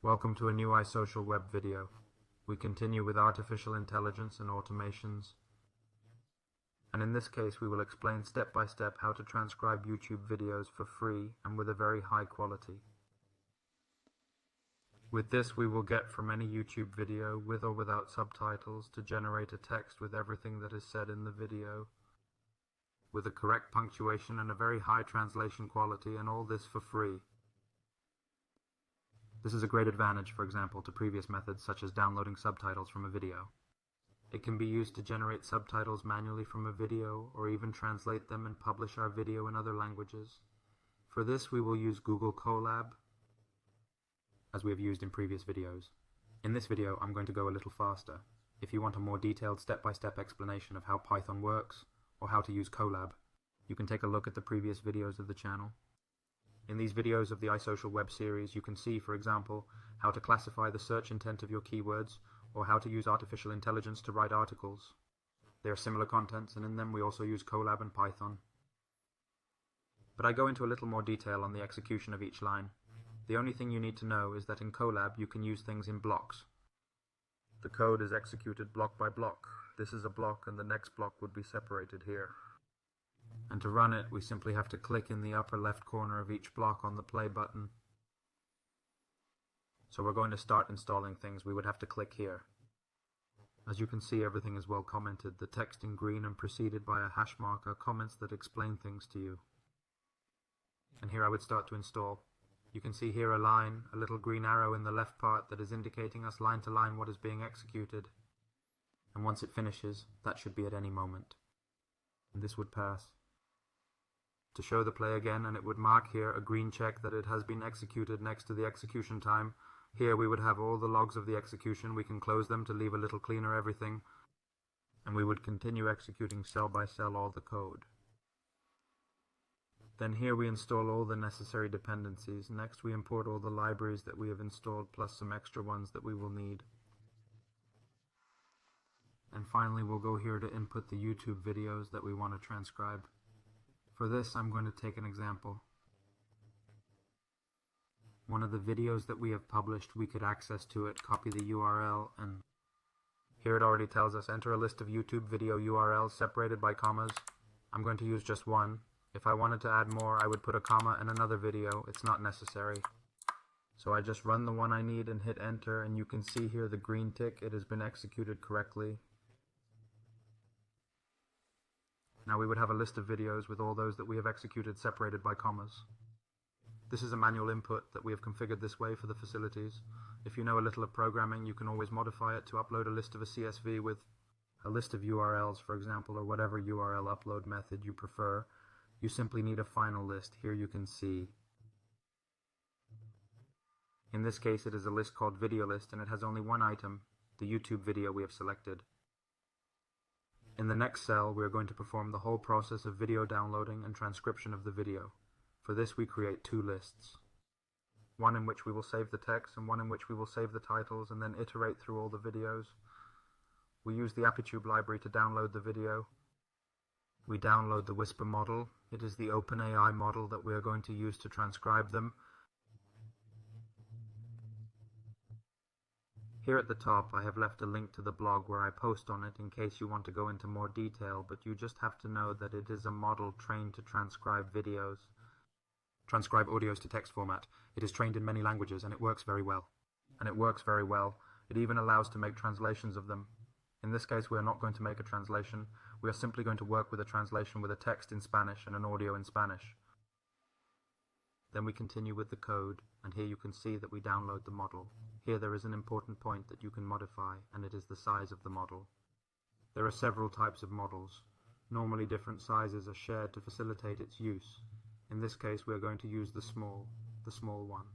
Welcome to a new iSocial web video. We continue with artificial intelligence and automations. And in this case we will explain step by step how to transcribe YouTube videos for free and with a very high quality. With this we will get from any YouTube video, with or without subtitles, to generate a text with everything that is said in the video, with a correct punctuation and a very high translation quality, and all this for free. This is a great advantage, for example, to previous methods such as downloading subtitles from a video. It can be used to generate subtitles manually from a video, or even translate them and publish our video in other languages. For this we will use Google Colab, as we have used in previous videos. In this video I'm going to go a little faster. If you want a more detailed step-by-step explanation of how Python works, or how to use Colab, you can take a look at the previous videos of the channel. In these videos of the iSocial web series you can see, for example, how to classify the search intent of your keywords, or how to use artificial intelligence to write articles. They are similar contents, and in them we also use Colab and Python. But I go into a little more detail on the execution of each line. The only thing you need to know is that in Colab you can use things in blocks. The code is executed block by block. This is a block and the next block would be separated here. And to run it we simply have to click in the upper left corner of each block on the play button. So we're going to start installing things. We would have to click here. As you can see, everything is well commented. The text in green and preceded by a hash mark are comments that explain things to you. And here I would start to install. You can see here a line, a little green arrow in the left part that is indicating us line to line what is being executed. And once it finishes, that should be at any moment. And this would pass. To show the play again, and it would mark here a green check that it has been executed next to the execution time. Here we would have all the logs of the execution. We can close them to leave a little cleaner everything. And we would continue executing cell by cell all the code. Then here we install all the necessary dependencies. Next we import all the libraries that we have installed, plus some extra ones that we will need. And finally we'll go here to input the YouTube videos that we want to transcribe. For this I'm going to take an example. One of the videos that we have published, we could access to it, copy the URL, and here it already tells us enter a list of YouTube video URLs separated by commas. I'm going to use just one. If I wanted to add more I would put a comma and another video. It's not necessary. So I just run the one I need and hit enter, and you can see here the green tick. It has been executed correctly. Now we would have a list of videos with all those that we have executed separated by commas. This is a manual input that we have configured this way for the facilities. If you know a little of programming you can always modify it to upload a list of a CSV with a list of URLs, for example, or whatever URL upload method you prefer. You simply need a final list. Here you can see. In this case it is a list called video list, and it has only one item, the YouTube video we have selected. In the next cell we are going to perform the whole process of video downloading and transcription of the video. For this we create two lists. One in which we will save the text and one in which we will save the titles and then iterate through all the videos. We use the Aptube library to download the video. We download the Whisper model. It is the OpenAI model that we are going to use to transcribe them. Here at the top I have left a link to the blog where I post on it in case you want to go into more detail, but you just have to know that it is a model trained to transcribe audios to text format. It is trained in many languages and it works very well. It even allows to make translations of them. In this case we are not going to make a translation. We are simply going to work with a translation with a text in Spanish and an audio in Spanish. Then we continue with the code, and here you can see that we download the model. Here there is an important point that you can modify, and it is the size of the model. There are several types of models. Normally different sizes are shared to facilitate its use. In this case we are going to use the small one.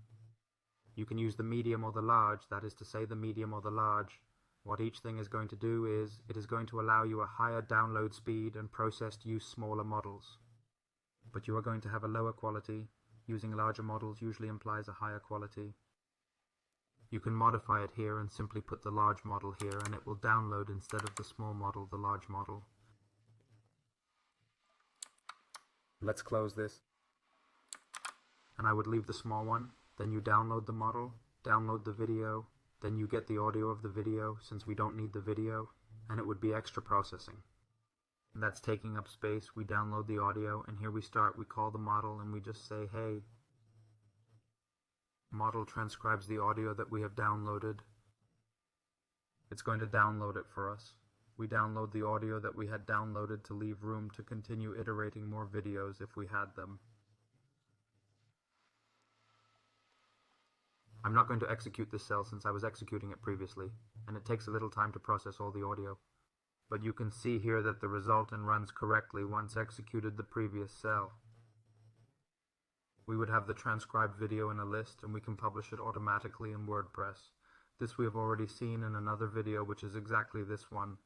You can use the medium or the large, that is to say the medium or the large. What each thing is going to do is, it is going to allow you a higher download speed and processed use smaller models. But you are going to have a lower quality. Using larger models usually implies a higher quality. You can modify it here and simply put the large model here, and it will download instead of the small model, the large model. Let's close this. And I would leave the small one. Then you download the model, download the video, then you get the audio of the video since we don't need the video, and it would be extra processing. And that's taking up space. We download the audio, and here we start. We call the model, and we just say, hey, model transcribes the audio that we have downloaded. It's going to download it for us. We download the audio that we had downloaded to leave room to continue iterating more videos if we had them. I'm not going to execute this cell since I was executing it previously, and it takes a little time to process all the audio. But you can see here that the resultant runs correctly once executed the previous cell. We would have the transcribed video in a list, and we can publish it automatically in WordPress. This we have already seen in another video, which is exactly this one.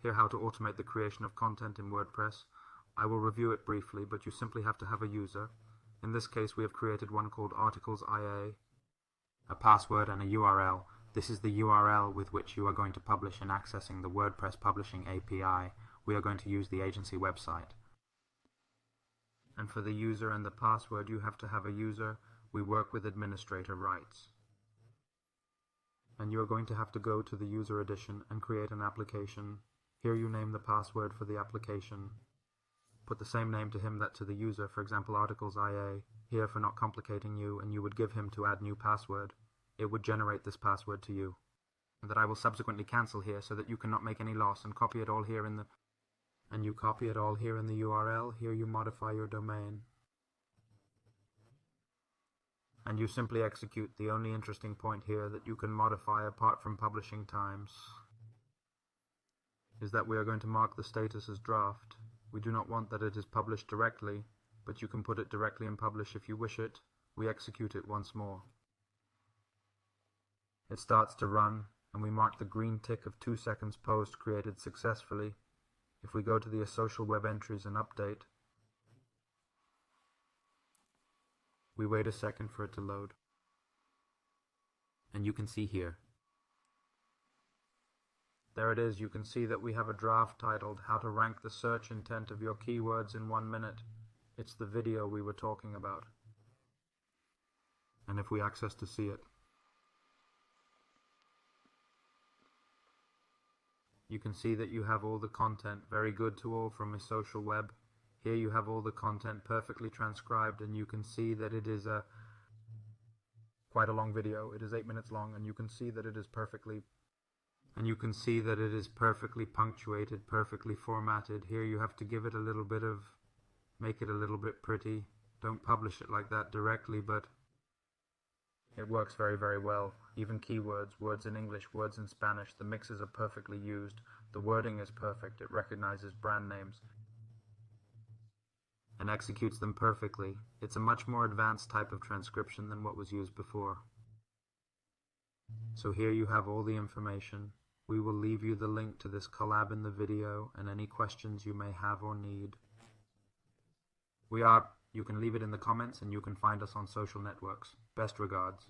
Here, how to automate the creation of content in WordPress. I will review it briefly, but you simply have to have a user. In this case, we have created one called Articles.ia, a password and a URL. This is the URL with which you are going to publish and accessing the WordPress Publishing API. We are going to use the agency website. And for the user and the password, you have to have a user. We work with administrator rights. And you are going to have to go to the user edition and create an application. Here you name the password for the application. Put the same name to him that to the user, for example Articles.ia, here for not complicating you, and you would give him to add new password. It would generate this password to you, that I will subsequently cancel here so that you cannot make any loss, and copy it all here in the URL. Here you modify your domain. And you simply execute. The only interesting point here that you can modify apart from publishing times is that we are going to mark the status as draft. We do not want that it is published directly, but you can put it directly in publish if you wish it. We execute it once more. It starts to run, and we mark the green tick of 2 seconds post created successfully. If we go to the social web entries and update, we wait a second for it to load. And you can see here. There it is. You can see that we have a draft titled How to Rank the Search Intent of Your Keywords in 1 minute. It's the video we were talking about. And if we access to see it, you can see that you have all the content. Very good to all from a social web. Here you have all the content perfectly transcribed, and you can see that it is quite a long video. It is 8 minutes long, and you can see that it is perfectly punctuated, perfectly formatted. Here you have to give it a little bit of, make it a little bit pretty. Don't publish it like that directly, but it works very, very well. Even keywords, words in English, words in Spanish, the mixes are perfectly used. The wording is perfect. It recognizes brand names and executes them perfectly. It's a much more advanced type of transcription than what was used before. So here you have all the information. We will leave you the link to this collab in the video and any questions you may have or need. You can leave it in the comments, and you can find us on social networks. Best regards.